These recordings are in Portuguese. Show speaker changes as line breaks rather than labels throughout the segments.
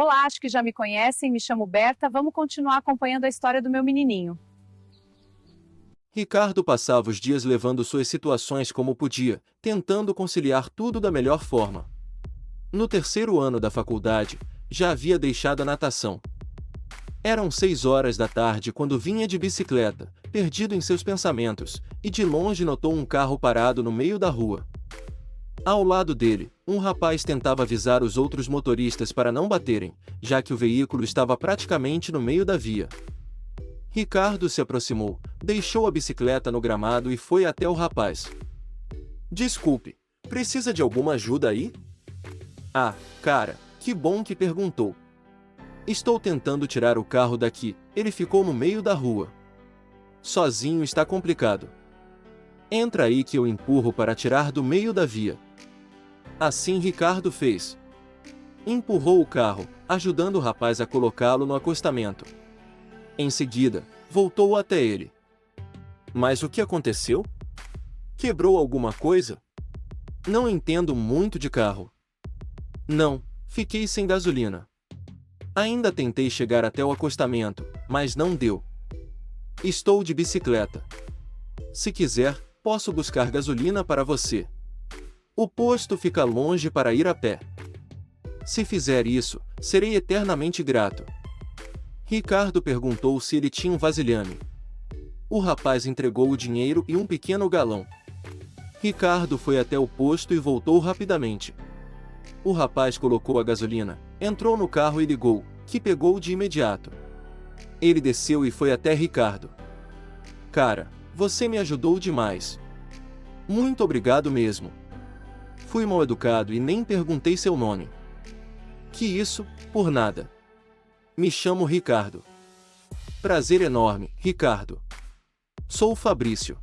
Olá, acho que já me conhecem, me chamo Berta, vamos continuar acompanhando a história do meu menininho.
Ricardo passava os dias levando suas situações como podia, tentando conciliar tudo da melhor forma. No terceiro ano da faculdade, já havia deixado a natação. Eram 6 horas da tarde quando vinha de bicicleta, perdido em seus pensamentos, e de longe notou um carro parado no meio da rua. Ao lado dele, um rapaz tentava avisar os outros motoristas para não baterem, já que o veículo estava praticamente no meio da via. Ricardo se aproximou, deixou a bicicleta no gramado e foi até o rapaz. Desculpe, precisa de alguma ajuda aí? Ah, cara, que bom que perguntou. Estou tentando tirar o carro daqui, ele ficou no meio da rua. Sozinho está complicado. Entra aí que eu empurro para tirar do meio da via. Assim Ricardo fez. Empurrou o carro, ajudando o rapaz a colocá-lo no acostamento. Em seguida, voltou até ele. Mas o que aconteceu? Quebrou alguma coisa? Não entendo muito de carro. Não, fiquei sem gasolina. Ainda tentei chegar até o acostamento, mas não deu. Estou de bicicleta. Se quiser, posso buscar gasolina para você. O posto fica longe para ir a pé. Se fizer isso, serei eternamente grato. Ricardo perguntou se ele tinha um vasilhame. O rapaz entregou o dinheiro e um pequeno galão. Ricardo foi até o posto e voltou rapidamente. O rapaz colocou a gasolina, entrou no carro e ligou, que pegou de imediato. Ele desceu e foi até Ricardo. Cara, você me ajudou demais. Muito obrigado mesmo. Fui mal educado e nem perguntei seu nome. Que isso, por nada. Me chamo Ricardo. Prazer enorme, Ricardo. Sou Fabrício.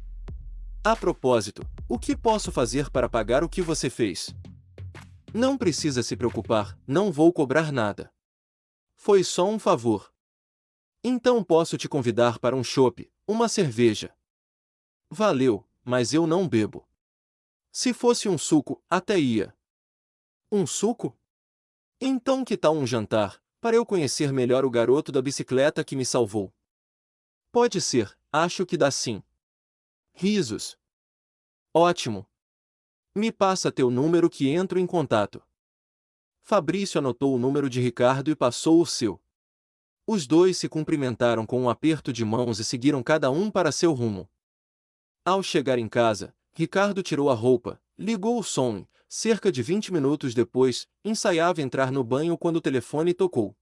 A propósito, o que posso fazer para pagar o que você fez? Não precisa se preocupar, não vou cobrar nada. Foi só um favor. Então posso te convidar para um chopp, uma cerveja. Valeu, mas eu não bebo. Se fosse um suco, até ia. Um suco? Então que tal um jantar, para eu conhecer melhor o garoto da bicicleta que me salvou? Pode ser, acho que dá sim. Risos. Ótimo. Me passa teu número que entro em contato. Fabrício anotou o número de Ricardo e passou o seu. Os dois se cumprimentaram com um aperto de mãos e seguiram cada um para seu rumo. Ao chegar em casa, Ricardo tirou a roupa, ligou o som e, cerca de 20 minutos depois, ensaiava entrar no banho quando o telefone tocou.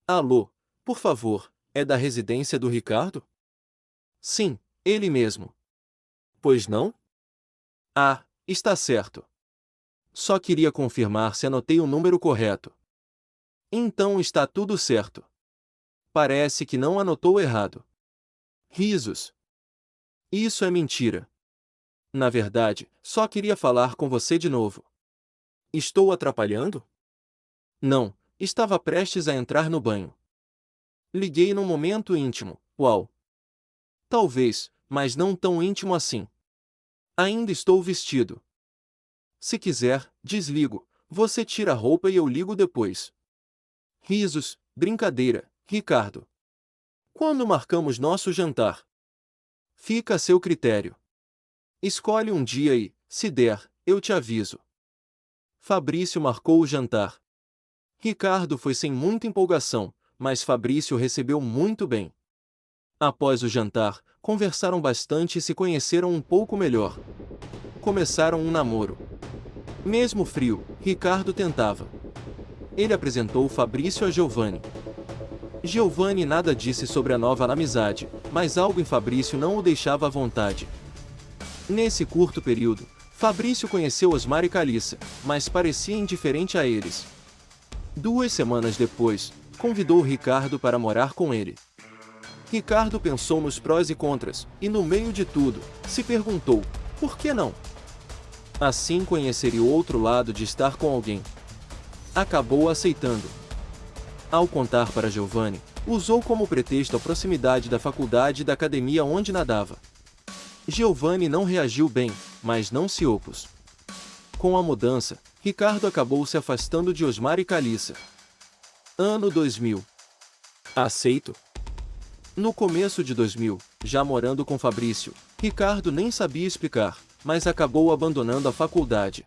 Alô, por favor, é da residência do Ricardo? Sim, ele mesmo. Pois não? Ah, está certo. Só queria confirmar se anotei o número correto. Então está tudo certo. Parece que não anotou errado. Risos. Isso é mentira. Na verdade, só queria falar com você de novo. Estou atrapalhando? Não, estava prestes a entrar no banho. Liguei num momento íntimo, uau. Talvez, mas não tão íntimo assim. Ainda estou vestido. Se quiser, desligo, você tira a roupa e eu ligo depois. Risos, brincadeira, Ricardo. Quando marcamos nosso jantar? Fica a seu critério. Escolhe um dia e, se der, eu te aviso. Fabrício marcou o jantar. Ricardo foi sem muita empolgação, mas Fabrício recebeu muito bem. Após o jantar, conversaram bastante e se conheceram um pouco melhor. Começaram um namoro. Mesmo frio, Ricardo tentava. Ele apresentou Fabrício a Giovanni. Giovanni nada disse sobre a nova amizade, mas algo em Fabrício não o deixava à vontade. Nesse curto período, Fabrício conheceu Osmar e Calissa, mas parecia indiferente a eles. 2 semanas depois, convidou Ricardo para morar com ele. Ricardo pensou nos prós e contras, e no meio de tudo, se perguntou, por que não? Assim conheceria o outro lado de estar com alguém. Acabou aceitando. Ao contar para Giovanni, usou como pretexto a proximidade da faculdade e da academia onde nadava. Giovanni não reagiu bem, mas não se opôs. Com a mudança, Ricardo acabou se afastando de Osmar e Calissa. Ano 2000. Aceito. No começo de 2000, já morando com Fabrício, Ricardo nem sabia explicar, mas acabou abandonando a faculdade.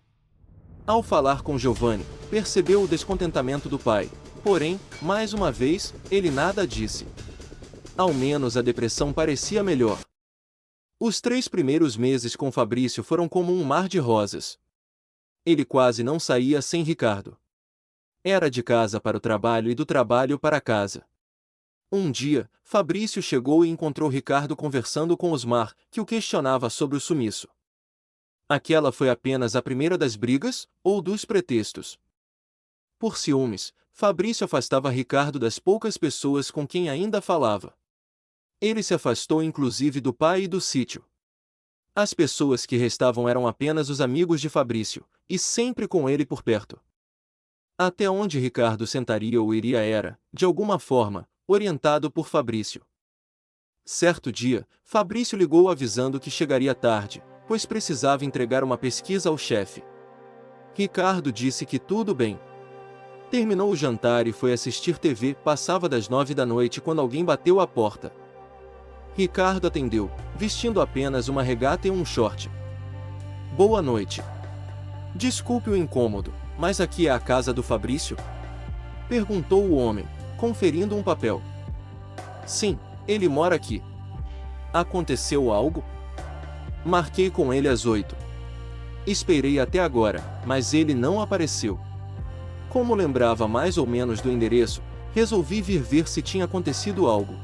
Ao falar com Giovanni, percebeu o descontentamento do pai, porém, mais uma vez, ele nada disse. Ao menos a depressão parecia melhor. Os 3 primeiros meses com Fabrício foram como um mar de rosas. Ele quase não saía sem Ricardo. Era de casa para o trabalho e do trabalho para casa. Um dia, Fabrício chegou e encontrou Ricardo conversando com Osmar, que o questionava sobre o sumiço. Aquela foi apenas a primeira das brigas, ou dos pretextos. Por ciúmes, Fabrício afastava Ricardo das poucas pessoas com quem ainda falava. Ele se afastou inclusive do pai e do sítio. As pessoas que restavam eram apenas os amigos de Fabrício, e sempre com ele por perto. Até onde Ricardo sentaria ou iria era, de alguma forma, orientado por Fabrício. Certo dia, Fabrício ligou avisando que chegaria tarde, pois precisava entregar uma pesquisa ao chefe. Ricardo disse que tudo bem. Terminou o jantar e foi assistir TV. Passava das 9 da noite quando alguém bateu à porta. Ricardo atendeu, vestindo apenas uma regata e um short. Boa noite. Desculpe o incômodo, mas aqui é a casa do Fabrício? Perguntou o homem, conferindo um papel. Sim, ele mora aqui. Aconteceu algo? Marquei com ele às 8. Esperei até agora, mas ele não apareceu. Como lembrava mais ou menos do endereço, resolvi vir ver se tinha acontecido algo.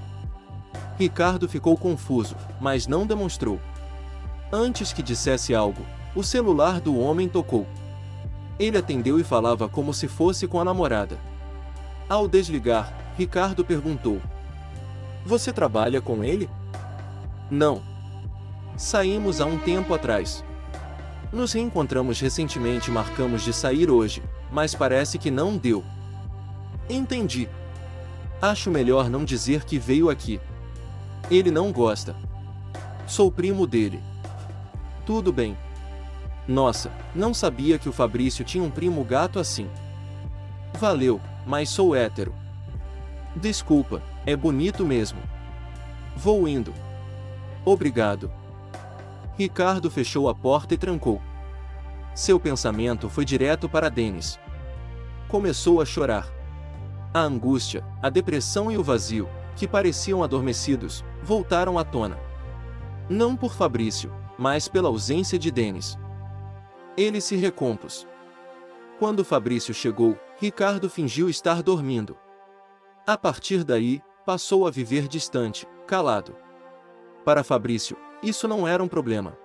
Ricardo ficou confuso, mas não demonstrou. Antes que dissesse algo, o celular do homem tocou. Ele atendeu e falava como se fosse com a namorada. Ao desligar, Ricardo perguntou: Você trabalha com ele? Não. Saímos há um tempo atrás. Nos reencontramos recentemente e marcamos de sair hoje, mas parece que não deu. Entendi. Acho melhor não dizer que veio aqui. Ele não gosta. Sou primo dele. Tudo bem. Nossa, não sabia que o Fabrício tinha um primo gato assim. Valeu, mas sou hétero. Desculpa, é bonito mesmo. Vou indo. Obrigado. Ricardo fechou a porta e trancou. Seu pensamento foi direto para Denis. Começou a chorar. A angústia, a depressão e o vazio, que pareciam adormecidos, voltaram à tona. Não por Fabrício, mas pela ausência de Denis. Ele se recompôs. Quando Fabrício chegou, Ricardo fingiu estar dormindo. A partir daí, passou a viver distante, calado. Para Fabrício, isso não era um problema.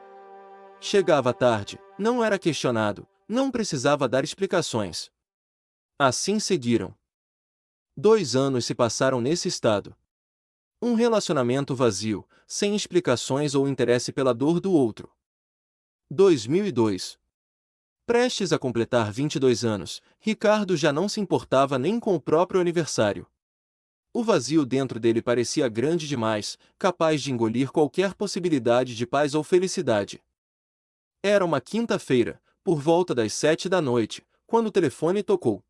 Chegava tarde, não era questionado, não precisava dar explicações. Assim seguiram. 2 anos se passaram nesse estado. Um relacionamento vazio, sem explicações ou interesse pela dor do outro. 2002. Prestes a completar 22 anos, Ricardo já não se importava nem com o próprio aniversário. O vazio dentro dele parecia grande demais, capaz de engolir qualquer possibilidade de paz ou felicidade. Era uma quinta-feira, por volta das 7 da noite, quando o telefone tocou.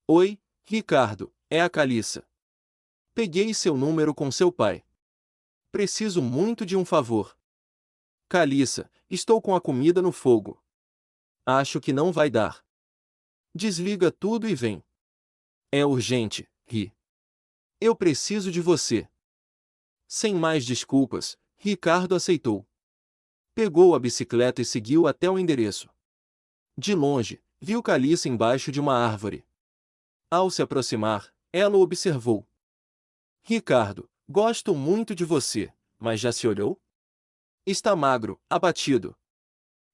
Oi, Ricardo, é a Calissa. Peguei seu número com seu pai. Preciso muito de um favor. Calissa, estou com a comida no fogo. Acho que não vai dar. Desliga tudo e vem. É urgente, Ri. Eu preciso de você. Sem mais desculpas, Ricardo aceitou. Pegou a bicicleta e seguiu até o endereço. De longe, viu Calissa embaixo de uma árvore. Ao se aproximar, ela o observou. Ricardo, gosto muito de você, mas já se olhou? Está magro, abatido.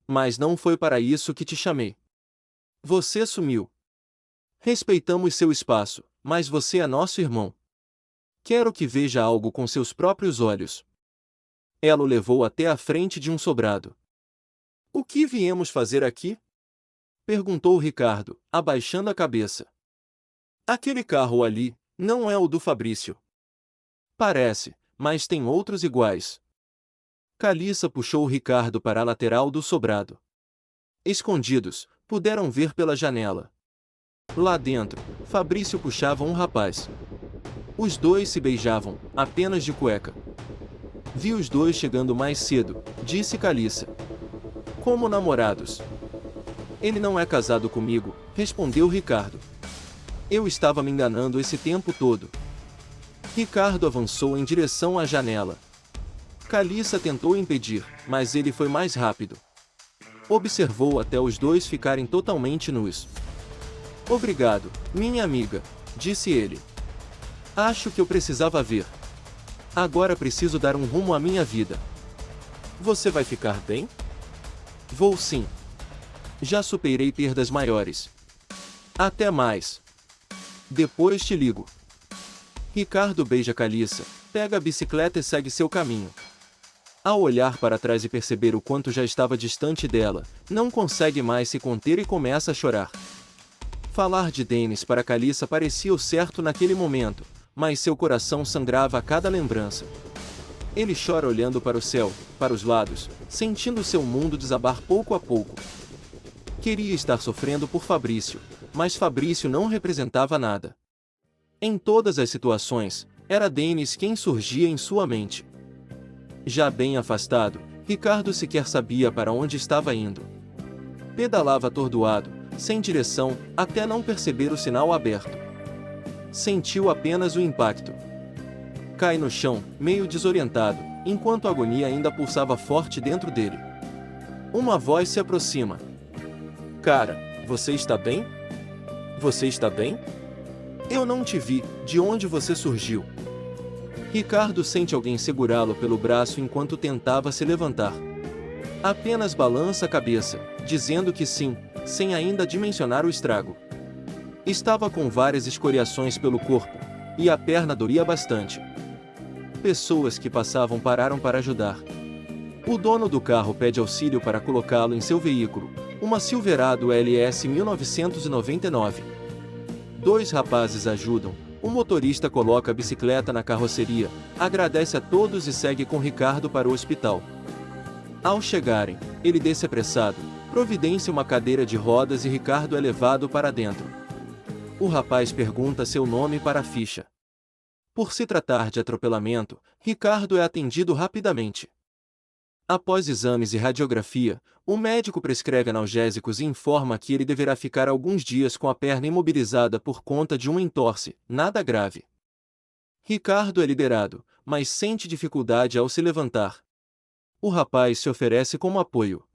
Mas não foi para isso que te chamei. Você sumiu. Respeitamos seu espaço, mas você é nosso irmão. Quero que veja algo com seus próprios olhos. Ela o levou até a frente de um sobrado. O que viemos fazer aqui? Perguntou Ricardo, abaixando a cabeça. Aquele carro ali, não é o do Fabrício. Parece, mas tem outros iguais. Calissa puxou Ricardo para a lateral do sobrado. Escondidos, puderam ver pela janela. Lá dentro, Fabrício puxava um rapaz. Os dois se beijavam, apenas de cueca. Vi os dois chegando mais cedo, disse Calissa. Como namorados. Ele não é casado comigo, respondeu Ricardo. Eu estava me enganando esse tempo todo. Ricardo avançou em direção à janela. Calissa tentou impedir, mas ele foi mais rápido. Observou até os dois ficarem totalmente nus. Obrigado, minha amiga, disse ele. Acho que eu precisava ver. Agora preciso dar um rumo à minha vida. Você vai ficar bem? Vou sim. Já superei perdas maiores. Até mais. Depois te ligo. Ricardo beija Calissa, pega a bicicleta e segue seu caminho. Ao olhar para trás e perceber o quanto já estava distante dela, não consegue mais se conter e começa a chorar. Falar de Denis para Calissa parecia o certo naquele momento, mas seu coração sangrava a cada lembrança. Ele chora olhando para o céu, para os lados, sentindo seu mundo desabar pouco a pouco. Queria estar sofrendo por Fabrício, mas Fabrício não representava nada. Em todas as situações, era Denis quem surgia em sua mente. Já bem afastado, Ricardo sequer sabia para onde estava indo. Pedalava atordoado, sem direção, até não perceber o sinal aberto. Sentiu apenas o impacto. Cai no chão, meio desorientado, enquanto a agonia ainda pulsava forte dentro dele. Uma voz se aproxima. Cara, você está bem? Você está bem? Eu não te vi, de onde você surgiu? Ricardo sente alguém segurá-lo pelo braço enquanto tentava se levantar. Apenas balança a cabeça, dizendo que sim, sem ainda dimensionar o estrago. Estava com várias escoriações pelo corpo, e a perna doía bastante. Pessoas que passavam pararam para ajudar. O dono do carro pede auxílio para colocá-lo em seu veículo, uma Silverado LS 1999. Dois rapazes ajudam, o motorista coloca a bicicleta na carroceria, agradece a todos e segue com Ricardo para o hospital. Ao chegarem, ele desce apressado, providencia uma cadeira de rodas e Ricardo é levado para dentro. O rapaz pergunta seu nome para a ficha. Por se tratar de atropelamento, Ricardo é atendido rapidamente. Após exames e radiografia, o médico prescreve analgésicos e informa que ele deverá ficar alguns dias com a perna imobilizada por conta de uma entorse, nada grave. Ricardo é liberado, mas sente dificuldade ao se levantar. O rapaz se oferece como apoio.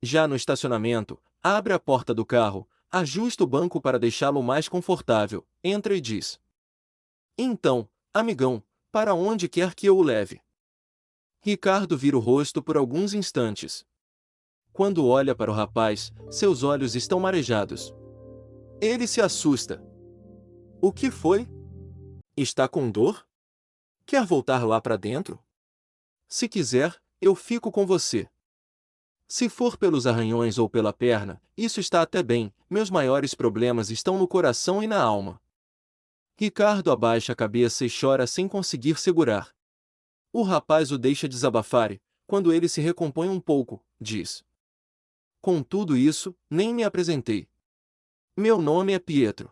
Já no estacionamento, abre a porta do carro, ajusta o banco para deixá-lo mais confortável, entra e diz: Então, amigão, para onde quer que eu o leve? Ricardo vira o rosto por alguns instantes. Quando olha para o rapaz, seus olhos estão marejados. Ele se assusta. O que foi? Está com dor? Quer voltar lá para dentro? Se quiser, eu fico com você. Se for pelos arranhões ou pela perna, isso está até bem, meus maiores problemas estão no coração e na alma. Ricardo abaixa a cabeça e chora sem conseguir segurar. O rapaz o deixa desabafar e, quando ele se recompõe um pouco, diz: Com tudo isso, nem me apresentei. Meu nome é Pietro.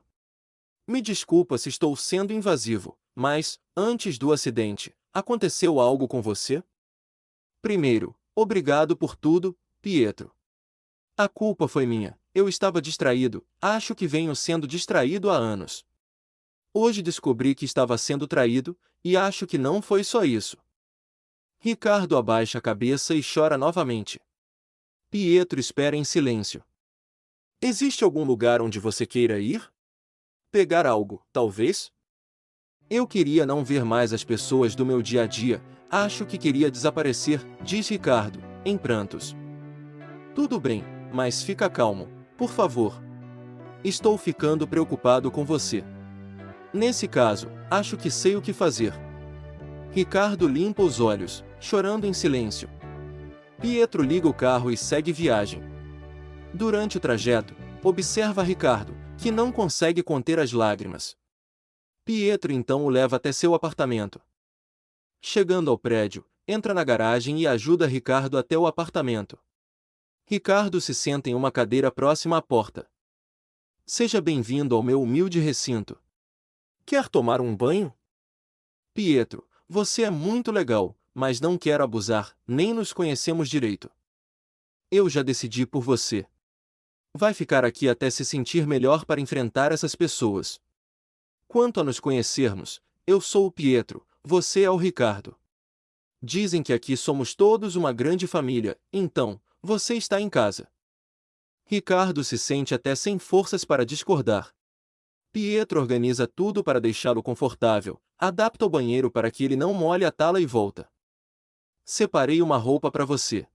Me desculpa se estou sendo invasivo, mas, antes do acidente, aconteceu algo com você? Primeiro, obrigado por tudo, Pietro. A culpa foi minha, eu estava distraído, acho que venho sendo distraído há anos. Hoje descobri que estava sendo traído, e acho que não foi só isso. Ricardo abaixa a cabeça e chora novamente. Pietro espera em silêncio. Existe algum lugar onde você queira ir? Pegar algo, talvez? Eu queria não ver mais as pessoas do meu dia a dia, acho que queria desaparecer, diz Ricardo, em prantos. Tudo bem, mas fica calmo, por favor. Estou ficando preocupado com você. Nesse caso, acho que sei o que fazer. Ricardo limpa os olhos, chorando em silêncio. Pietro liga o carro e segue viagem. Durante o trajeto, observa Ricardo, que não consegue conter as lágrimas. Pietro então o leva até seu apartamento. Chegando ao prédio, entra na garagem e ajuda Ricardo até o apartamento. Ricardo se senta em uma cadeira próxima à porta. Seja bem-vindo ao meu humilde recinto. Quer tomar um banho? Pietro, você é muito legal, mas não quero abusar, nem nos conhecemos direito. Eu já decidi por você. Vai ficar aqui até se sentir melhor para enfrentar essas pessoas. Quanto a nos conhecermos, eu sou o Pietro, você é o Ricardo. Dizem que aqui somos todos uma grande família, então, você está em casa. Ricardo se sente até sem forças para discordar. Pietro organiza tudo para deixá-lo confortável, adapta o banheiro para que ele não molhe a tala e volta. Separei uma roupa para você.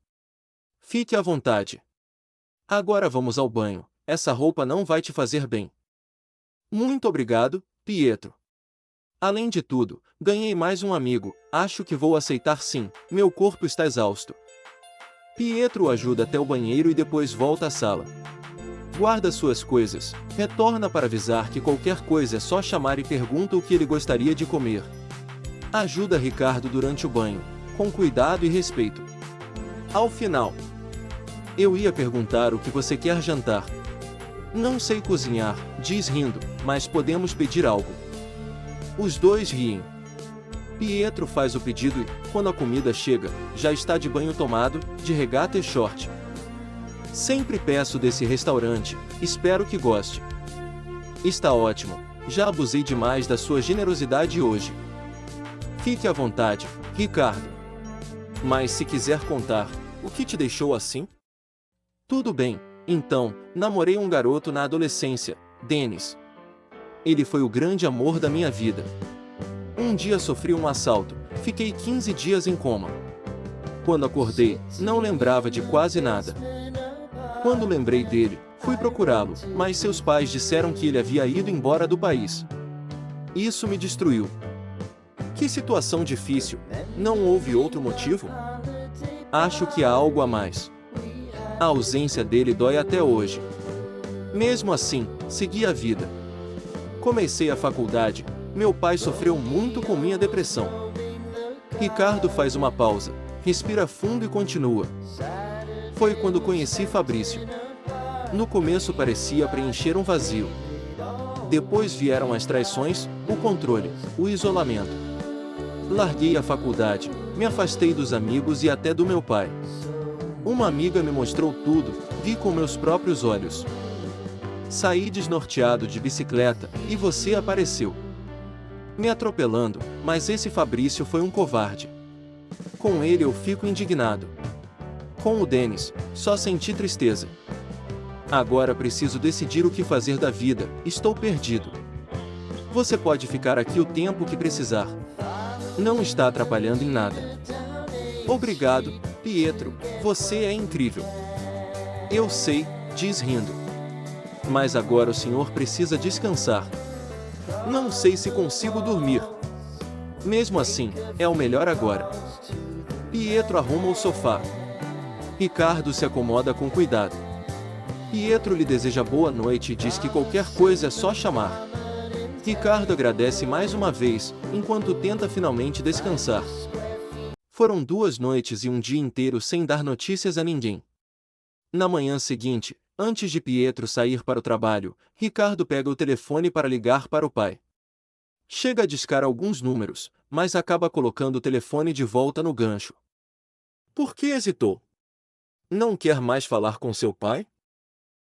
Fique à vontade. Agora vamos ao banho, essa roupa não vai te fazer bem. Muito obrigado, Pietro. Além de tudo, ganhei mais um amigo, acho que vou aceitar sim, meu corpo está exausto. Pietro o ajuda até o banheiro e depois volta à sala. Guarda suas coisas, retorna para avisar que qualquer coisa é só chamar e pergunta o que ele gostaria de comer. Ajuda Ricardo durante o banho, com cuidado e respeito. Ao final, eu ia perguntar o que você quer jantar. Não sei cozinhar, diz rindo, mas podemos pedir algo. Os dois riem. Pietro faz o pedido e, quando a comida chega, já está de banho tomado, de regata e short. Sempre peço desse restaurante, espero que goste. Está ótimo, já abusei demais da sua generosidade hoje. Fique à vontade, Ricardo. Mas se quiser contar, o que te deixou assim? Tudo bem, então, namorei um garoto na adolescência, Denis. Ele foi o grande amor da minha vida. Um dia sofri um assalto, fiquei 15 dias em coma. Quando acordei, não lembrava de quase nada. Quando lembrei dele, fui procurá-lo, mas seus pais disseram que ele havia ido embora do país. Isso me destruiu. Que situação difícil, não houve outro motivo? Acho que há algo a mais. A ausência dele dói até hoje. Mesmo assim, segui a vida. Comecei a faculdade, meu pai sofreu muito com minha depressão. Ricardo faz uma pausa, respira fundo e continua. Foi quando conheci Fabrício. No começo parecia preencher um vazio. Depois vieram as traições, o controle, o isolamento. Larguei a faculdade, me afastei dos amigos e até do meu pai. Uma amiga me mostrou tudo, vi com meus próprios olhos. Saí desnorteado de bicicleta, e você apareceu. Me atropelando, mas esse Fabrício foi um covarde. Com ele eu fico indignado. Com o Denis, só senti tristeza. Agora preciso decidir o que fazer da vida, estou perdido. Você pode ficar aqui o tempo que precisar. Não está atrapalhando em nada. Obrigado, Pietro, você é incrível. Eu sei, diz rindo. Mas agora o senhor precisa descansar. Não sei se consigo dormir. Mesmo assim, é o melhor agora. Pietro arruma o sofá. Ricardo se acomoda com cuidado. Pietro lhe deseja boa noite e diz que qualquer coisa é só chamar. Ricardo agradece mais uma vez, enquanto tenta finalmente descansar. Foram 2 noites e um dia inteiro sem dar notícias a ninguém. Na manhã seguinte, antes de Pietro sair para o trabalho, Ricardo pega o telefone para ligar para o pai. Chega a discar alguns números, mas acaba colocando o telefone de volta no gancho. Por que hesitou? Não quer mais falar com seu pai?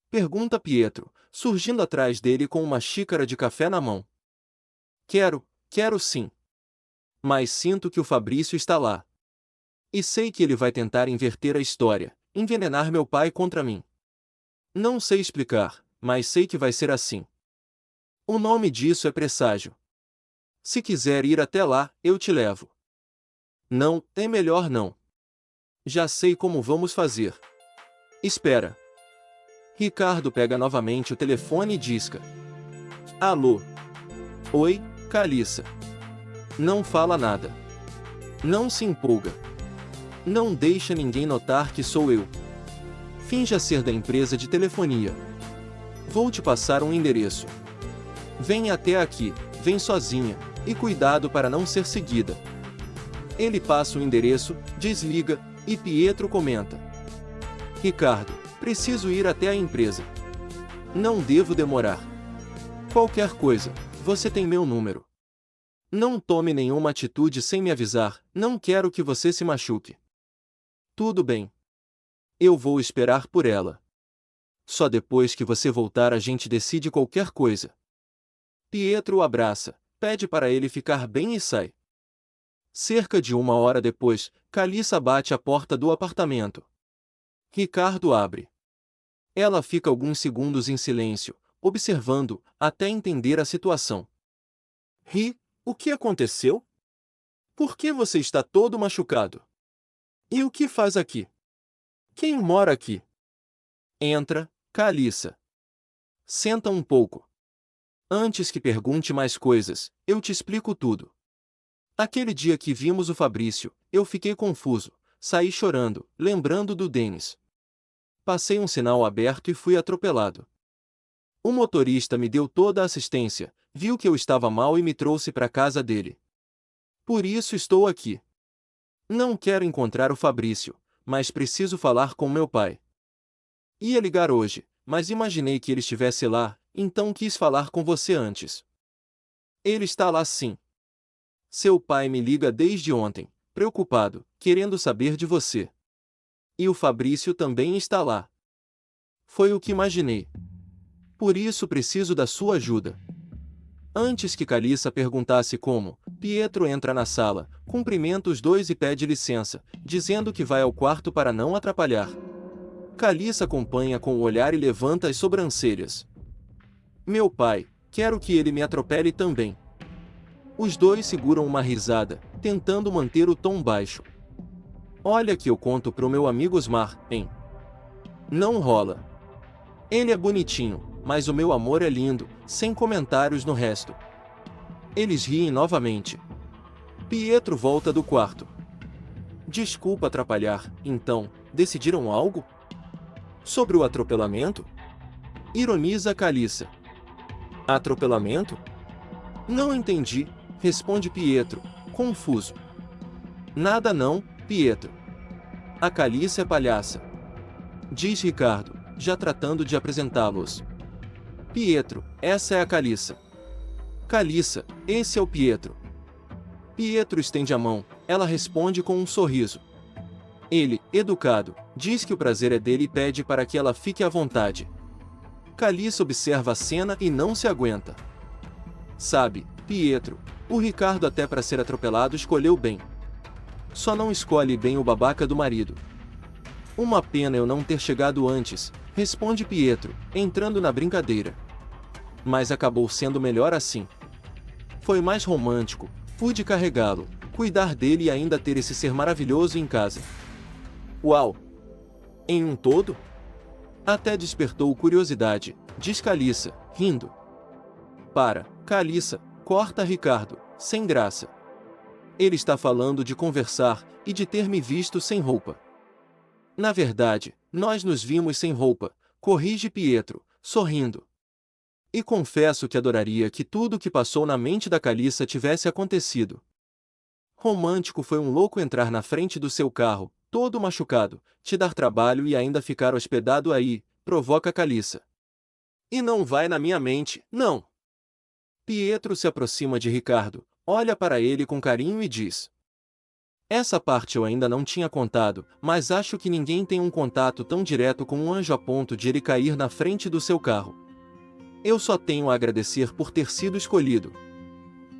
Pergunta Pietro, surgindo atrás dele com uma xícara de café na mão. Quero sim. Mas sinto que o Fabrício está lá. E sei que ele vai tentar inverter a história, envenenar meu pai contra mim. Não sei explicar, mas sei que vai ser assim. O nome disso é presságio. Se quiser ir até lá, eu te levo. Não, é melhor não. Já sei como vamos fazer. Espera. Ricardo pega novamente o telefone e disca. Alô? Oi, Calissa. Não fala nada. Não se empolga. Não deixa ninguém notar que sou eu. Finja ser da empresa de telefonia. Vou te passar um endereço. Vem até aqui, vem sozinha, e cuidado para não ser seguida. Ele passa o endereço, desliga, e Pietro comenta. Ricardo, preciso ir até a empresa. Não devo demorar. Qualquer coisa, você tem meu número. Não tome nenhuma atitude sem me avisar, não quero que você se machuque. Tudo bem. Eu vou esperar por ela. Só depois que você voltar a gente decide qualquer coisa. Pietro o abraça, pede para ele ficar bem e sai. Cerca de 1 hora depois, Calissa bate à porta do apartamento. Ricardo abre. Ela fica alguns segundos em silêncio, observando, até entender a situação. O que aconteceu? Por que você está todo machucado? E o que faz aqui? Quem mora aqui? Entra, Calissa. Senta um pouco. Antes que pergunte mais coisas, eu te explico tudo. Aquele dia que vimos o Fabrício, eu fiquei confuso, saí chorando, lembrando do Denis. Passei um sinal aberto e fui atropelado. O motorista me deu toda a assistência, viu que eu estava mal e me trouxe para a casa dele. Por isso estou aqui. Não quero encontrar o Fabrício, mas preciso falar com meu pai. Ia ligar hoje, mas imaginei que ele estivesse lá, então quis falar com você antes. Ele está lá sim. Seu pai me liga desde ontem, preocupado, querendo saber de você. E o Fabrício também está lá. Foi o que imaginei. Por isso preciso da sua ajuda. Antes que Calissa perguntasse como, Pietro entra na sala, cumprimenta os dois e pede licença, dizendo que vai ao quarto para não atrapalhar. Calissa acompanha com o olhar e levanta as sobrancelhas. Meu pai, quero que ele me atropele também. Os dois seguram uma risada, tentando manter o tom baixo. Olha que eu conto pro meu amigo Osmar, hein? Não rola. Ele é bonitinho, mas o meu amor é lindo, sem comentários no resto. Eles riem novamente. Pietro volta do quarto. Desculpa atrapalhar, então, decidiram algo? Sobre o atropelamento? Ironiza Calissa. Atropelamento? Não entendi, responde Pietro, confuso. Nada não, Pietro. A Calissa é palhaça. Diz Ricardo, já tratando de apresentá-los. Pietro, essa é a Calissa. Calissa, esse é o Pietro. Pietro estende a mão, ela responde com um sorriso. Ele, educado, diz que o prazer é dele e pede para que ela fique à vontade. Calissa observa a cena e não se aguenta. Sabe, Pietro, o Ricardo até para ser atropelado escolheu bem. Só não escolhe bem o babaca do marido. Uma pena eu não ter chegado antes, responde Pietro, entrando na brincadeira. Mas acabou sendo melhor assim. Foi mais romântico, pude carregá-lo, cuidar dele e ainda ter esse ser maravilhoso em casa. Uau! Em um todo? Até despertou curiosidade, diz Calissa, rindo. Para, Calissa, corta Ricardo, sem graça. Ele está falando de conversar e de ter me visto sem roupa. Na verdade, nós nos vimos sem roupa, corrige Pietro, sorrindo. E confesso que adoraria que tudo o que passou na mente da Calissa tivesse acontecido. Romântico foi um louco entrar na frente do seu carro, todo machucado, te dar trabalho e ainda ficar hospedado aí, provoca Calissa. E não vai na minha mente, não. Pietro se aproxima de Ricardo, olha para ele com carinho e diz. Essa parte eu ainda não tinha contado, mas acho que ninguém tem um contato tão direto com um anjo a ponto de ele cair na frente do seu carro. Eu só tenho a agradecer por ter sido escolhido.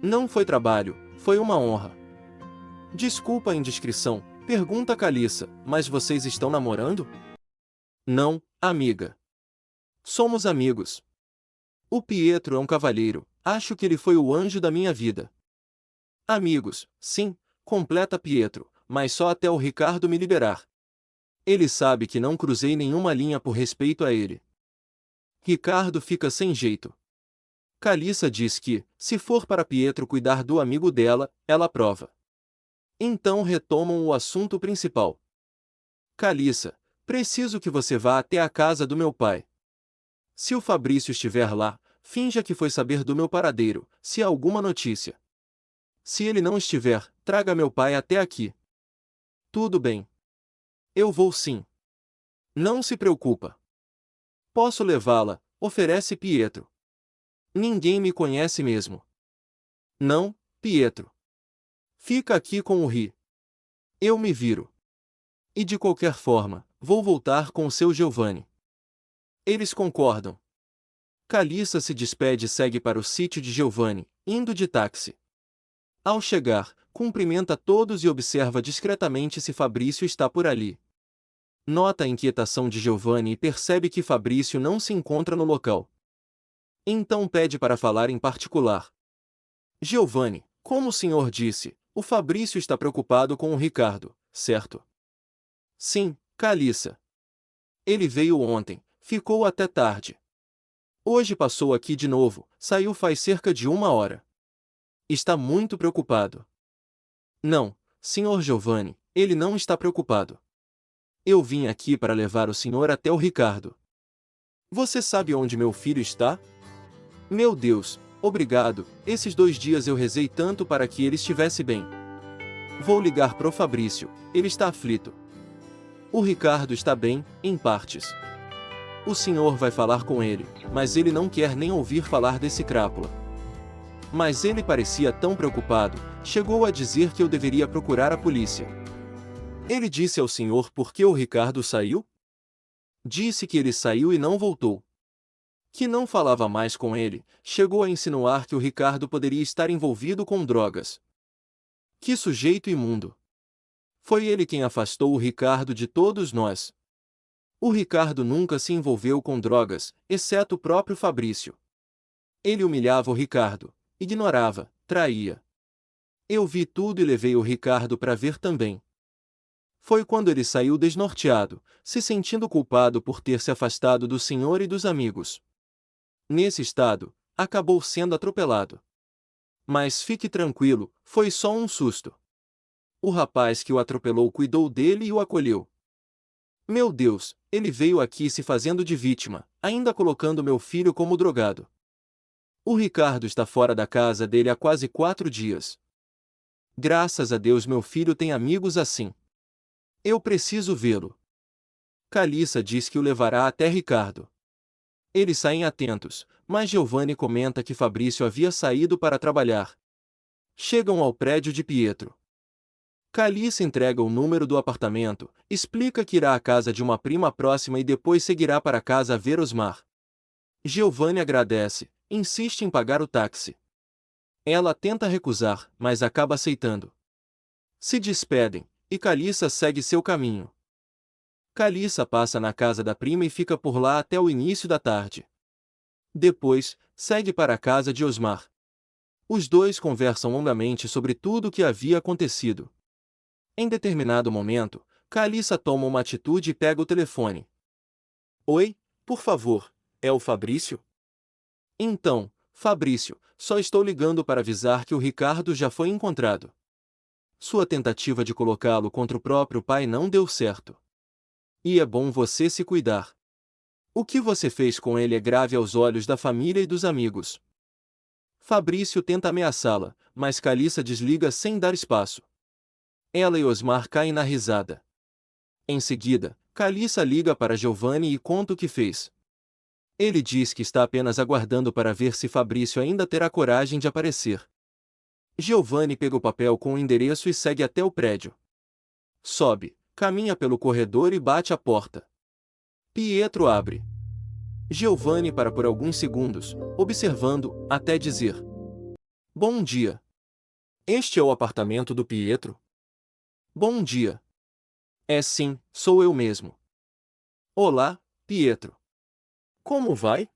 Não foi trabalho, foi uma honra. Desculpa a indiscrição, pergunta Calissa, mas vocês estão namorando? Não, amiga. Somos amigos. O Pietro é um cavalheiro, acho que ele foi o anjo da minha vida. Amigos, sim, completa Pietro, mas só até o Ricardo me liberar. Ele sabe que não cruzei nenhuma linha por respeito a ele. Ricardo fica sem jeito. Calissa diz que, se for para Pietro cuidar do amigo dela, ela aprova. Então retomam o assunto principal. Calissa, preciso que você vá até a casa do meu pai. Se o Fabrício estiver lá, finja que foi saber do meu paradeiro, se há alguma notícia. Se ele não estiver, traga meu pai até aqui. Tudo bem. Eu vou sim. Não se preocupa. Posso levá-la, oferece Pietro. Ninguém me conhece mesmo. Não, Pietro. Fica aqui com o Ri. Eu me viro. E de qualquer forma, vou voltar com o seu Giovanni. Eles concordam. Calissa se despede e segue para o sítio de Giovanni, indo de táxi. Ao chegar, cumprimenta todos e observa discretamente se Fabrício está por ali. Nota a inquietação de Giovanni e percebe que Fabrício não se encontra no local. Então pede para falar em particular. Giovanni, como o senhor disse, o Fabrício está preocupado com o Ricardo, certo? Sim, Calissa. Ele veio ontem, ficou até tarde. Hoje passou aqui de novo, saiu faz cerca de 1 hora. Está muito preocupado. Não, senhor Giovanni, ele não está preocupado. Eu vim aqui para levar o senhor até o Ricardo. Você sabe onde meu filho está? Meu Deus, obrigado, esses 2 dias eu rezei tanto para que ele estivesse bem. Vou ligar pro Fabrício, ele está aflito. O Ricardo está bem, em partes. O senhor vai falar com ele, mas ele não quer nem ouvir falar desse crápula. Mas ele parecia tão preocupado, chegou a dizer que eu deveria procurar a polícia. Ele disse ao senhor por que o Ricardo saiu? Disse que ele saiu e não voltou. Que não falava mais com ele, chegou a insinuar que o Ricardo poderia estar envolvido com drogas. Que sujeito imundo! Foi ele quem afastou o Ricardo de todos nós. O Ricardo nunca se envolveu com drogas, exceto o próprio Fabrício. Ele humilhava o Ricardo, ignorava, traía. Eu vi tudo e levei o Ricardo para ver também. Foi quando ele saiu desnorteado, se sentindo culpado por ter se afastado do senhor e dos amigos. Nesse estado, acabou sendo atropelado. Mas fique tranquilo, foi só um susto. O rapaz que o atropelou cuidou dele e o acolheu. Meu Deus, ele veio aqui se fazendo de vítima, ainda colocando meu filho como drogado. O Ricardo está fora da casa dele há quase 4 dias. Graças a Deus meu filho tem amigos assim. Eu preciso vê-lo. Calissa diz que o levará até Ricardo. Eles saem atentos, mas Giovanni comenta que Fabrício havia saído para trabalhar. Chegam ao prédio de Pietro. Calissa entrega o número do apartamento, explica que irá à casa de uma prima próxima e depois seguirá para casa ver Osmar. Giovanni agradece, insiste em pagar o táxi. Ela tenta recusar, mas acaba aceitando. Se despedem, e Calissa segue seu caminho. Calissa passa na casa da prima e fica por lá até o início da tarde. Depois, segue para a casa de Osmar. Os dois conversam longamente sobre tudo o que havia acontecido. Em determinado momento, Calissa toma uma atitude e pega o telefone. Oi, por favor, é o Fabrício? Então, Fabrício, só estou ligando para avisar que o Ricardo já foi encontrado. Sua tentativa de colocá-lo contra o próprio pai não deu certo. E é bom você se cuidar. O que você fez com ele é grave aos olhos da família e dos amigos. Fabrício tenta ameaçá-la, mas Calissa desliga sem dar espaço. Ela e Osmar caem na risada. Em seguida, Calissa liga para Giovanni e conta o que fez. Ele diz que está apenas aguardando para ver se Fabrício ainda terá coragem de aparecer. Giovanni pega o papel com o endereço e segue até o prédio. Sobe, caminha pelo corredor e bate à porta. Pietro abre. Giovanni para por alguns segundos, observando, até dizer: Bom dia. Este é o apartamento do Pietro? Bom dia. É sim, sou eu mesmo. Olá, Pietro. Como vai?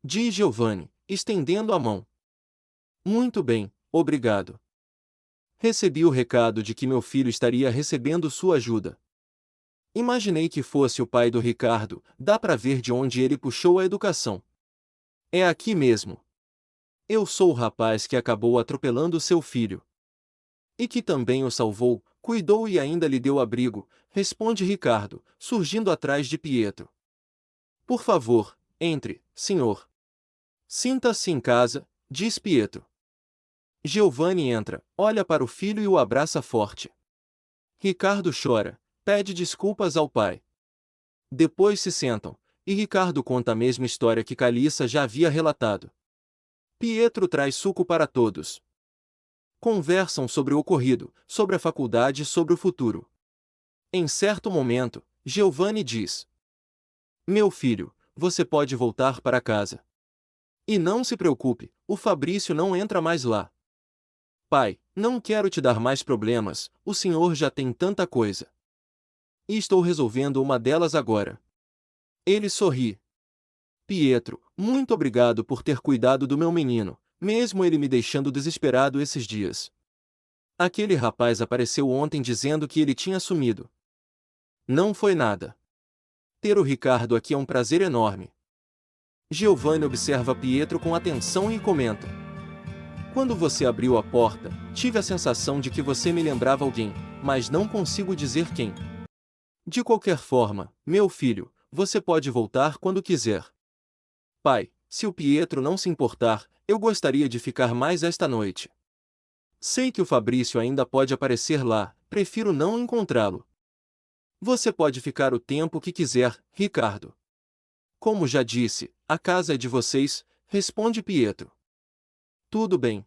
Diz Giovanni, estendendo a mão. Muito bem, obrigado. Recebi o recado de que meu filho estaria recebendo sua ajuda. Imaginei que fosse o pai do Ricardo, dá para ver de onde ele puxou a educação. É aqui mesmo. Eu sou o rapaz que acabou atropelando seu filho. E que também o salvou, cuidou e ainda lhe deu abrigo, responde Ricardo, surgindo atrás de Pietro. Por favor, entre, senhor. Sinta-se em casa, diz Pietro. Giovanni entra, olha para o filho e o abraça forte. Ricardo chora, pede desculpas ao pai. Depois se sentam, e Ricardo conta a mesma história que Calissa já havia relatado. Pietro traz suco para todos. Conversam sobre o ocorrido, sobre a faculdade e sobre o futuro. Em certo momento, Giovanni diz: Meu filho, você pode voltar para casa. E não se preocupe, o Fabrício não entra mais lá. Pai, não quero te dar mais problemas, o senhor já tem tanta coisa. E estou resolvendo uma delas agora. Ele sorri. Pietro, muito obrigado por ter cuidado do meu menino, mesmo ele me deixando desesperado esses dias. Aquele rapaz apareceu ontem dizendo que ele tinha sumido. Não foi nada. Ter o Ricardo aqui é um prazer enorme. Giovanni observa Pietro com atenção e comenta: Quando você abriu a porta, tive a sensação de que você me lembrava alguém, mas não consigo dizer quem. De qualquer forma, meu filho, você pode voltar quando quiser. Pai, se o Pietro não se importar, eu gostaria de ficar mais esta noite. Sei que o Fabrício ainda pode aparecer lá, prefiro não encontrá-lo. Você pode ficar o tempo que quiser, Ricardo. Como já disse, a casa é de vocês, responde Pietro. Tudo bem.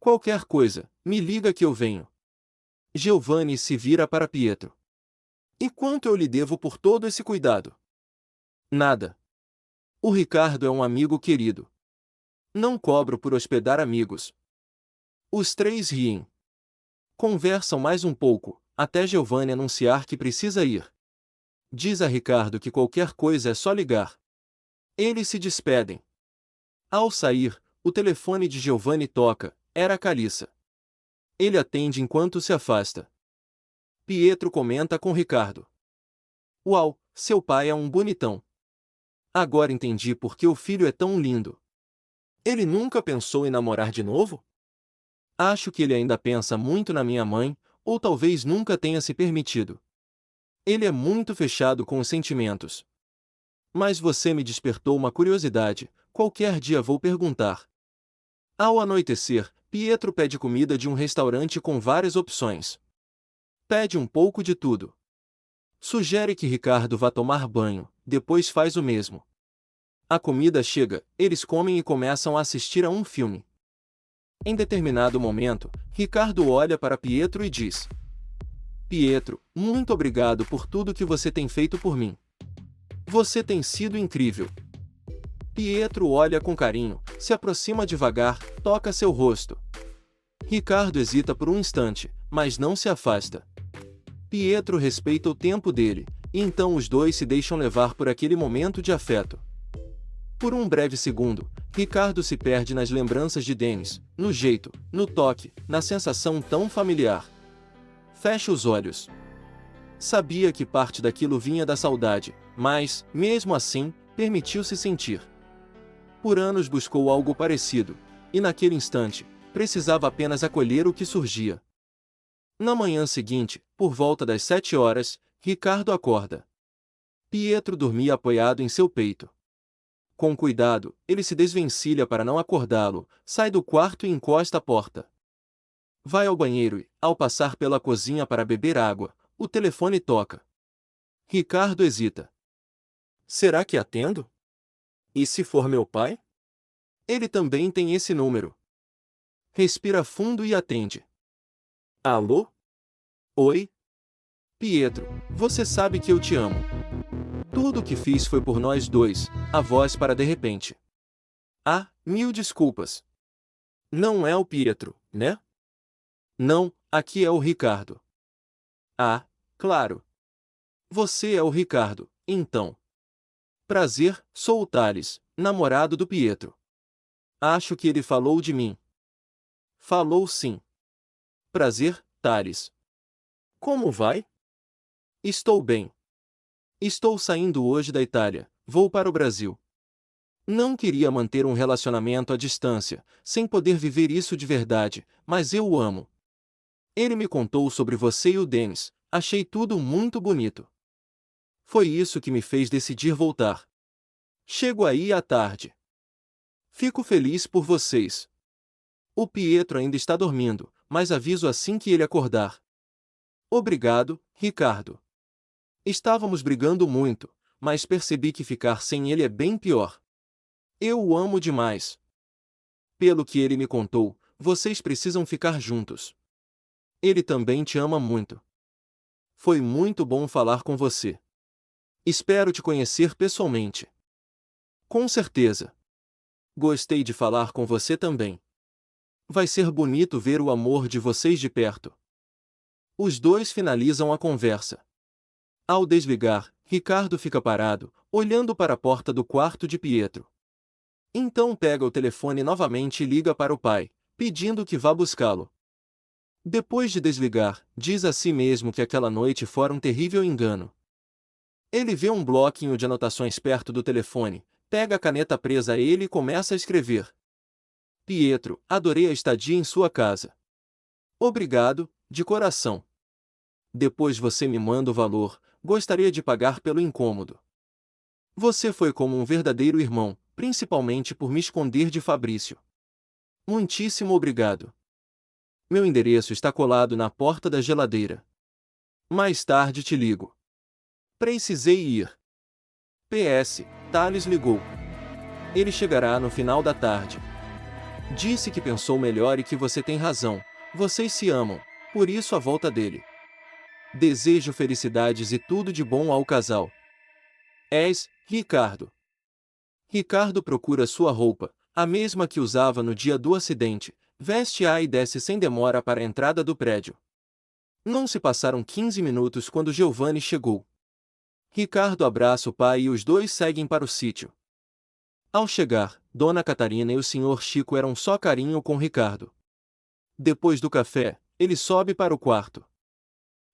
Qualquer coisa, me liga que eu venho. Giovanni se vira para Pietro. E quanto eu lhe devo por todo esse cuidado? Nada. O Ricardo é um amigo querido. Não cobro por hospedar amigos. Os três riem. Conversam mais um pouco, até Giovanni anunciar que precisa ir. Diz a Ricardo que qualquer coisa é só ligar. Eles se despedem. Ao sair, o telefone de Giovanni toca, era Calissa. Ele atende enquanto se afasta. Pietro comenta com Ricardo. Uau, seu pai é um bonitão. Agora entendi por que o filho é tão lindo. Ele nunca pensou em namorar de novo? Acho que ele ainda pensa muito na minha mãe, ou talvez nunca tenha se permitido. Ele é muito fechado com os sentimentos. Mas você me despertou uma curiosidade, qualquer dia vou perguntar. Ao anoitecer, Pietro pede comida de um restaurante com várias opções. Pede um pouco de tudo. Sugere que Ricardo vá tomar banho, depois faz o mesmo. A comida chega, eles comem e começam a assistir a um filme. Em determinado momento, Ricardo olha para Pietro e diz: Pietro, muito obrigado por tudo que você tem feito por mim. Você tem sido incrível. Pietro olha com carinho, se aproxima devagar, toca seu rosto. Ricardo hesita por um instante, mas não se afasta. Pietro respeita o tempo dele, e então os dois se deixam levar por aquele momento de afeto. Por um breve segundo, Ricardo se perde nas lembranças de Denis, no jeito, no toque, na sensação tão familiar. Fecha os olhos. Sabia que parte daquilo vinha da saudade, mas, mesmo assim, permitiu-se sentir. Por anos buscou algo parecido, e naquele instante, precisava apenas acolher o que surgia. Na manhã seguinte, por volta das 7 horas, Ricardo acorda. Pietro dormia apoiado em seu peito. Com cuidado, ele se desvencilha para não acordá-lo, sai do quarto e encosta a porta. Vai ao banheiro e, ao passar pela cozinha para beber água, o telefone toca. Ricardo hesita. Será que atendo? E se for meu pai? Ele também tem esse número. Respira fundo e atende. Alô? Oi? Pietro, você sabe que eu te amo. Tudo o que fiz foi por nós dois, a voz para de repente. Ah, mil desculpas. Não é o Pietro, né? Não, aqui é o Ricardo. Ah, claro. Você é o Ricardo, então. Prazer, sou o Thales, namorado do Pietro. Acho que ele falou de mim. Falou sim. Prazer, Thales. Como vai? Estou bem. Estou saindo hoje da Itália, vou para o Brasil. Não queria manter um relacionamento à distância, sem poder viver isso de verdade, mas eu o amo. Ele me contou sobre você e o Denis, achei tudo muito bonito. Foi isso que me fez decidir voltar. Chego aí à tarde. Fico feliz por vocês. O Pietro ainda está dormindo, mas aviso assim que ele acordar. Obrigado, Ricardo. Estávamos brigando muito, mas percebi que ficar sem ele é bem pior. Eu o amo demais. Pelo que ele me contou, vocês precisam ficar juntos. Ele também te ama muito. Foi muito bom falar com você. Espero te conhecer pessoalmente. Com certeza. Gostei de falar com você também. Vai ser bonito ver o amor de vocês de perto. Os dois finalizam a conversa. Ao desligar, Ricardo fica parado, olhando para a porta do quarto de Pietro. Então pega o telefone novamente e liga para o pai, pedindo que vá buscá-lo. Depois de desligar, diz a si mesmo que aquela noite fora um terrível engano. Ele vê um bloquinho de anotações perto do telefone, pega a caneta presa a ele e começa a escrever. Pietro, adorei a estadia em sua casa. Obrigado, de coração. Depois você me manda o valor, gostaria de pagar pelo incômodo. Você foi como um verdadeiro irmão, principalmente por me esconder de Fabrício. Muitíssimo obrigado. Meu endereço está colado na porta da geladeira. Mais tarde te ligo. Precisei ir. PS, Thales ligou. Ele chegará no final da tarde. Disse que pensou melhor e que você tem razão. Vocês se amam, por isso a volta dele. Desejo felicidades e tudo de bom ao casal. És, Ricardo. Ricardo procura sua roupa, a mesma que usava no dia do acidente, veste-a e desce sem demora para a entrada do prédio. Não se passaram 15 minutos quando Giovanni chegou. Ricardo abraça o pai e os dois seguem para o sítio. Ao chegar, Dona Catarina e o Sr. Chico eram só carinho com Ricardo. Depois do café, ele sobe para o quarto.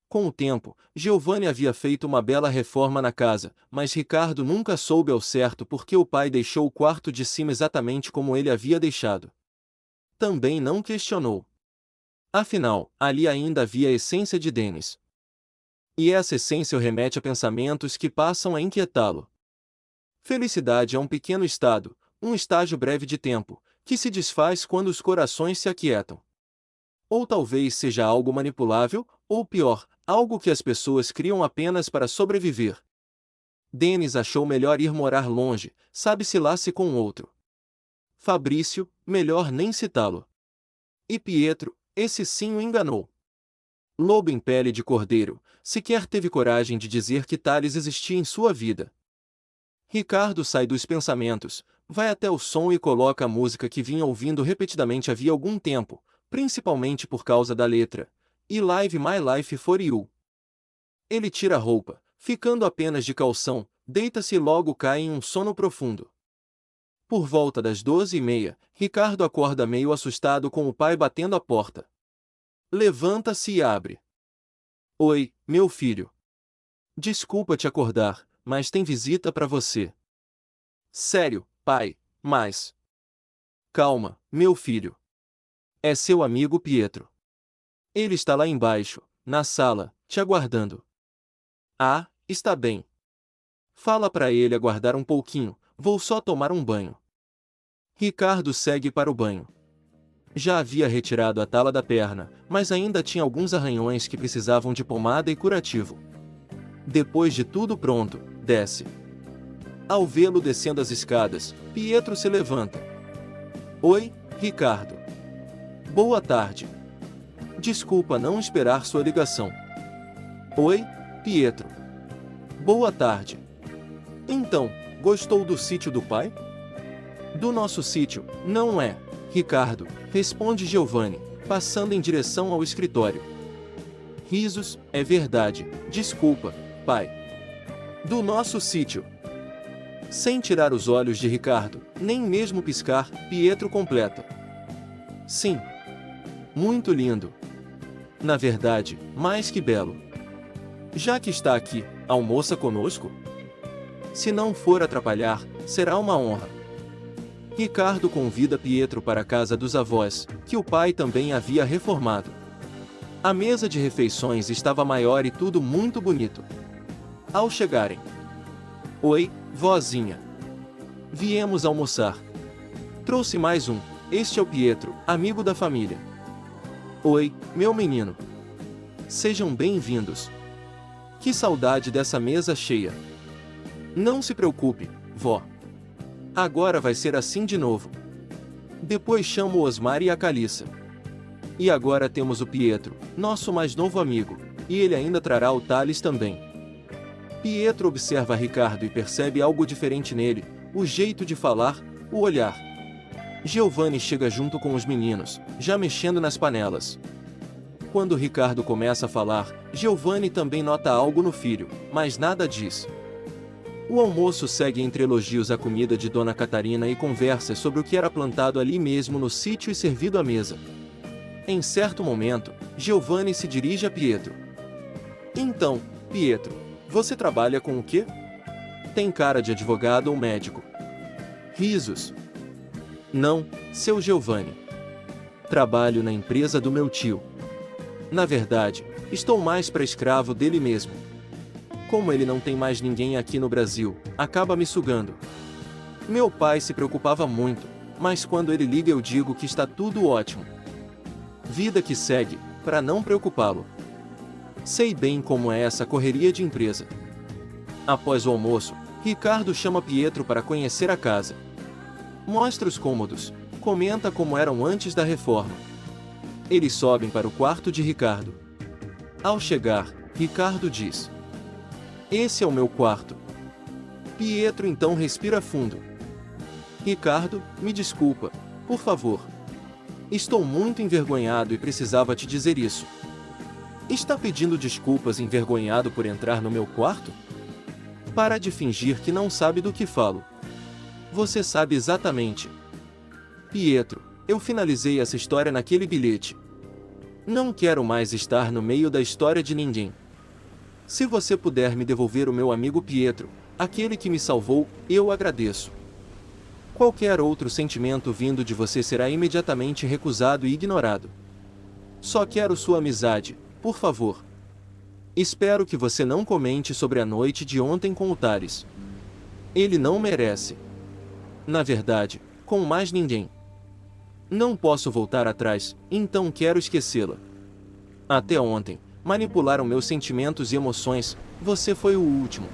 Com o tempo, Giovanni havia feito uma bela reforma na casa, mas Ricardo nunca soube ao certo porque o pai deixou o quarto de cima exatamente como ele havia deixado. Também não questionou. Afinal, ali ainda havia a essência de Denis. E essa essência o remete a pensamentos que passam a inquietá-lo. Felicidade é um pequeno estado, um estágio breve de tempo, que se desfaz quando os corações se aquietam. Ou talvez seja algo manipulável, ou pior, algo que as pessoas criam apenas para sobreviver. Denis achou melhor ir morar longe, sabe-se lá se com outro. Fabrício, melhor nem citá-lo. E Pietro, esse sim o enganou. Lobo em pele de cordeiro, sequer teve coragem de dizer que Thales existia em sua vida. Ricardo sai dos pensamentos, vai até o som e coloca a música que vinha ouvindo repetidamente havia algum tempo, principalmente por causa da letra, e Live My Life for You. Ele tira a roupa, ficando apenas de calção, deita-se e logo cai em um sono profundo. Por volta das 12h30, Ricardo acorda meio assustado com o pai batendo a porta. Levanta-se e abre. Oi, meu filho. Desculpa te acordar, mas tem visita para você. Sério, pai, mas... Calma, meu filho. É seu amigo Pietro. Ele está lá embaixo, na sala, te aguardando. Ah, está bem. Fala para ele aguardar um pouquinho, vou só tomar um banho. Ricardo segue para o banho. Já havia retirado a tala da perna, mas ainda tinha alguns arranhões que precisavam de pomada e curativo. Depois de tudo pronto, desce. Ao vê-lo descendo as escadas, Pietro se levanta. Oi, Ricardo. Boa tarde. Desculpa não esperar sua ligação. Oi, Pietro. Boa tarde. Então, gostou do sítio do pai? Do nosso sítio, não é, Ricardo, responde Giovanni, passando em direção ao escritório. Risos, é verdade, desculpa, pai. Do nosso sítio. Sem tirar os olhos de Ricardo, nem mesmo piscar, Pietro completa. Sim. Muito lindo. Na verdade, mais que belo. Já que está aqui, almoça conosco? Se não for atrapalhar, será uma honra. Ricardo convida Pietro para a casa dos avós, que o pai também havia reformado. A mesa de refeições estava maior e tudo muito bonito. Ao chegarem. Oi, vozinha. Viemos almoçar. Trouxe mais um, este é o Pietro, amigo da família. Oi, meu menino. Sejam bem-vindos. Que saudade dessa mesa cheia. Não se preocupe, vó. Agora vai ser assim de novo. Depois chamo o Osmar e a Calissa. E agora temos o Pietro, nosso mais novo amigo, e ele ainda trará o Thales também. Pietro observa Ricardo e percebe algo diferente nele, o jeito de falar, o olhar. Giovanni chega junto com os meninos, já mexendo nas panelas. Quando Ricardo começa a falar, Giovanni também nota algo no filho, mas nada diz. O almoço segue entre elogios à comida de Dona Catarina e conversas sobre o que era plantado ali mesmo no sítio e servido à mesa. Em certo momento, Giovanni se dirige a Pietro. Então, Pietro, você trabalha com o quê? Tem cara de advogado ou médico. Risos. Não, seu Giovanni. Trabalho na empresa do meu tio. Na verdade, estou mais para escravo dele mesmo. Como ele não tem mais ninguém aqui no Brasil, acaba me sugando. Meu pai se preocupava muito, mas quando ele liga eu digo que está tudo ótimo. Vida que segue, para não preocupá-lo. Sei bem como é essa correria de empresa. Após o almoço, Ricardo chama Pietro para conhecer a casa. Mostra os cômodos, comenta como eram antes da reforma. Eles sobem para o quarto de Ricardo. Ao chegar, Ricardo diz: "Esse é o meu quarto." Pietro então respira fundo. "Ricardo, me desculpa, por favor. Estou muito envergonhado e precisava te dizer isso." "Está pedindo desculpas envergonhado por entrar no meu quarto? Para de fingir que não sabe do que falo. Você sabe exatamente." "Pietro, eu finalizei essa história naquele bilhete. Não quero mais estar no meio da história de ninguém. Se você puder me devolver o meu amigo Pietro, aquele que me salvou, eu agradeço. Qualquer outro sentimento vindo de você será imediatamente recusado e ignorado. Só quero sua amizade, por favor. Espero que você não comente sobre a noite de ontem com o Thales. Ele não merece. Na verdade, com mais ninguém. Não posso voltar atrás, então quero esquecê-la. Até ontem, manipularam meus sentimentos e emoções, você foi o último.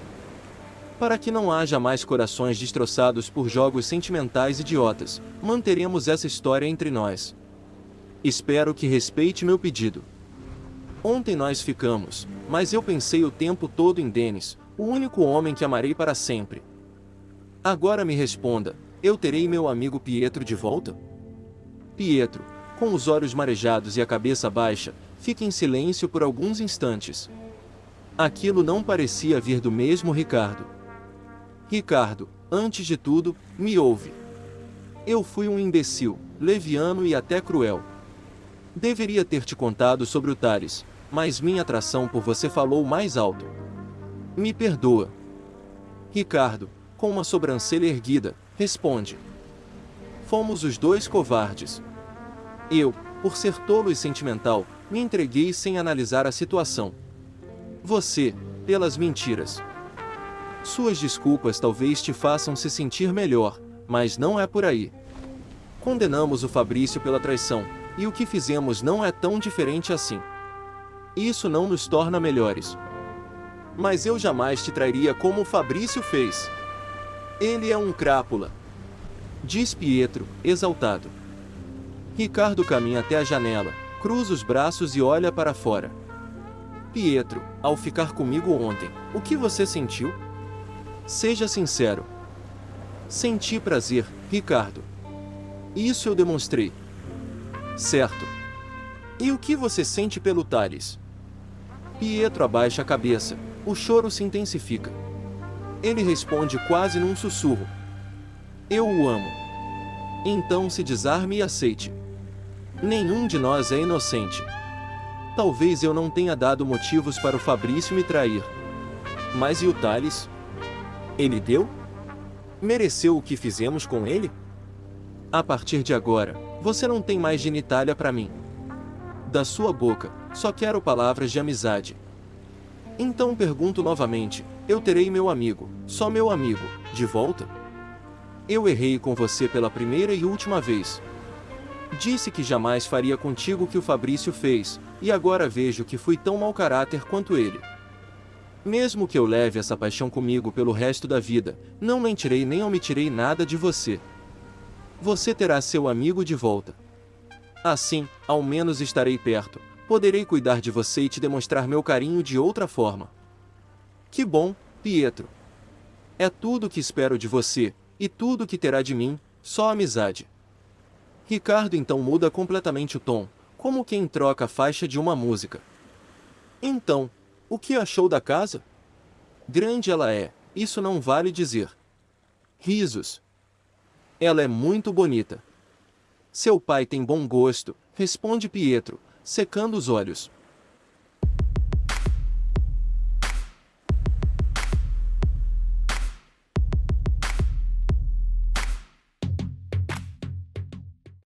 Para que não haja mais corações destroçados por jogos sentimentais idiotas, manteremos essa história entre nós. Espero que respeite meu pedido. Ontem nós ficamos, mas eu pensei o tempo todo em Denis, o único homem que amarei para sempre. Agora me responda, eu terei meu amigo Pietro de volta?" Pietro, com os olhos marejados e a cabeça baixa, fica em silêncio por alguns instantes. Aquilo não parecia vir do mesmo Ricardo. "Ricardo, antes de tudo, me ouve. Eu fui um imbecil, leviano e até cruel. Deveria ter te contado sobre o Thales, mas minha atração por você falou mais alto. Me perdoa." Ricardo, com uma sobrancelha erguida, responde: "Fomos os dois covardes. Eu, por ser tolo e sentimental, me entreguei sem analisar a situação. Você, pelas mentiras. Suas desculpas talvez te façam se sentir melhor, mas não é por aí. Condenamos o Fabrício pela traição, e o que fizemos não é tão diferente assim. Isso não nos torna melhores. Mas eu jamais te trairia como o Fabrício fez. Ele é um crápula," diz Pietro, exaltado. Ricardo caminha até a janela, cruza os braços e olha para fora. "Pietro, ao ficar comigo ontem, o que você sentiu? Seja sincero." "Senti prazer, Ricardo. Isso eu demonstrei." "Certo. E o que você sente pelo Thales?" Pietro abaixa a cabeça, o choro se intensifica. Ele responde quase num sussurro: "Eu o amo." Então se desarme e aceite. Nenhum de nós é inocente. Talvez eu não tenha dado motivos para o Fabrício me trair. Mas e o Thales? Ele deu? Mereceu o que fizemos com ele? A partir de agora, você não tem mais genitália para mim. Da sua boca, só quero palavras de amizade. Então pergunto novamente, eu terei meu amigo, só meu amigo, de volta? Eu errei com você pela primeira e última vez. Disse que jamais faria contigo o que o Fabrício fez, e agora vejo que fui tão mau caráter quanto ele. Mesmo que eu leve essa paixão comigo pelo resto da vida, não mentirei nem omitirei nada de você. Você terá seu amigo de volta. Assim, ao menos estarei perto, poderei cuidar de você e te demonstrar meu carinho de outra forma. Que bom, Pietro. É tudo o que espero de você, e tudo o que terá de mim, só amizade. Ricardo então muda completamente o tom, como quem troca a faixa de uma música. Então, o que achou da casa? Grande ela é, isso não vale dizer. Risos. Ela é muito bonita. Seu pai tem bom gosto, responde Pietro, secando os olhos.